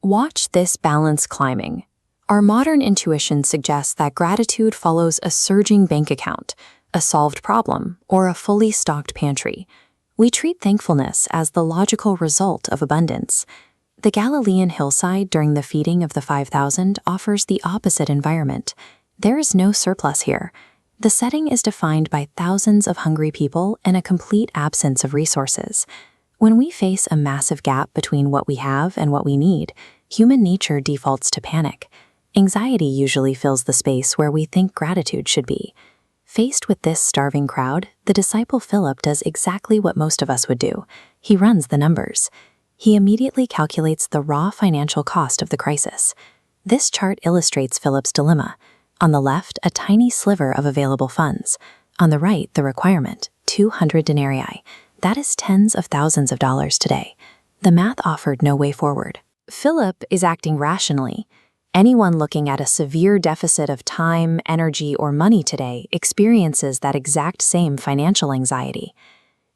Watch this balance climbing. Our modern intuition suggests that gratitude follows a surging bank account, a solved problem, or a fully stocked pantry. We treat thankfulness as the logical result of abundance. The Galilean hillside during the feeding of the 5,000 offers the opposite environment. There is no surplus here. The setting is defined by thousands of hungry people and a complete absence of resources. When we face a massive gap between what we have and what we need, human nature defaults to panic. Anxiety usually fills the space where we think gratitude should be. Faced with this starving crowd, the disciple Philip does exactly what most of us would do. He runs the numbers. He immediately calculates the raw financial cost of the crisis. This chart illustrates Philip's dilemma. On the left, a tiny sliver of available funds. On the right, the requirement, 200 denarii. That is tens of thousands of dollars today. The math offered no way forward. Philip is acting rationally. Anyone looking at a severe deficit of time, energy, or money today experiences that exact same financial anxiety.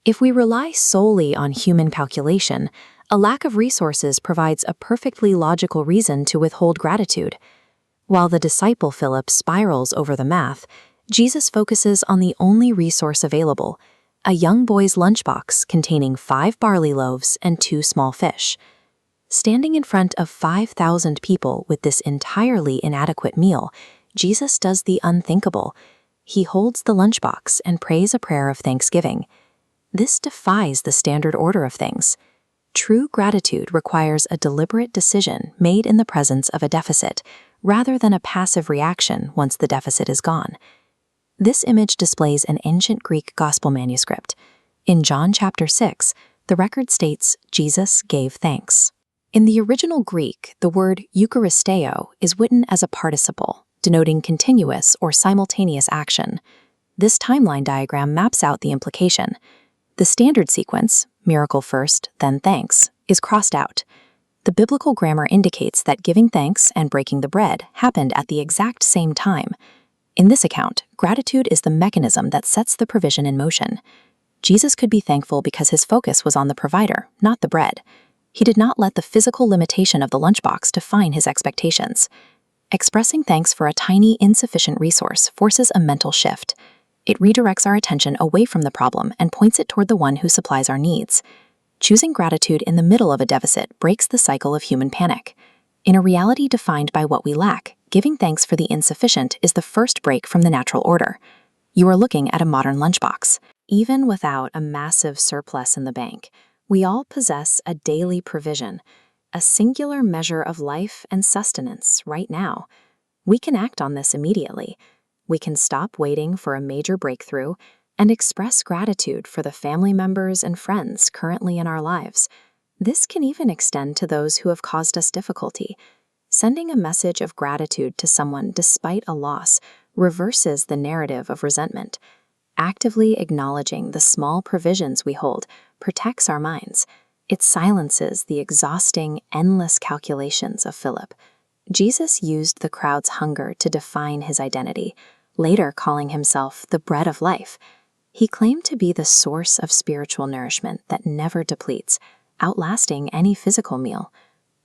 If we rely solely on human calculation, a lack of resources provides a perfectly logical reason to withhold gratitude. While the disciple Philip spirals over the math, Jesus focuses on the only resource available, a young boy's lunchbox containing 5 barley loaves and 2 small fish. Standing in front of 5,000 people with this entirely inadequate meal, Jesus does the unthinkable. He holds the lunchbox and prays a prayer of thanksgiving. This defies the standard order of things. True gratitude requires a deliberate decision made in the presence of a deficit, rather than a passive reaction once the deficit is gone. This image displays an ancient Greek gospel manuscript. In John chapter 6, the record states, Jesus gave thanks. In the original Greek, the word Eucharisteo is written as a participle, denoting continuous or simultaneous action. This timeline diagram maps out the implication. The standard sequence, miracle first, then thanks, is crossed out. The biblical grammar indicates that giving thanks and breaking the bread happened at the exact same time. In this account, gratitude is the mechanism that sets the provision in motion. Jesus could be thankful because his focus was on the provider, not the bread. He did not let the physical limitation of the lunchbox define his expectations. Expressing thanks for a tiny, insufficient resource forces a mental shift. It redirects our attention away from the problem and points it toward the one who supplies our needs. Choosing gratitude in the middle of a deficit breaks the cycle of human panic. In a reality defined by what we lack, giving thanks for the insufficient is the first break from the natural order. You are looking at a modern lunchbox. Even without a massive surplus in the bank, we all possess a daily provision, a singular measure of life and sustenance right now. We can act on this immediately. We can stop waiting for a major breakthrough and express gratitude for the family members and friends currently in our lives. This can even extend to those who have caused us difficulty. Sending a message of gratitude to someone despite a loss reverses the narrative of resentment. Actively acknowledging the small provisions we hold protects our minds. It silences the exhausting, endless calculations of Philip. Jesus used the crowd's hunger to define his identity, later calling himself the bread of life. He claimed to be the source of spiritual nourishment that never depletes, outlasting any physical meal.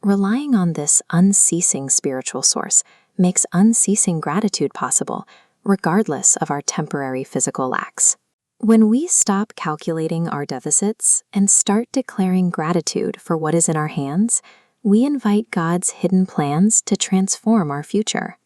Relying on this unceasing spiritual source makes unceasing gratitude possible, regardless of our temporary physical lacks. When we stop calculating our deficits and start declaring gratitude for what is in our hands, we invite God's hidden plans to transform our future.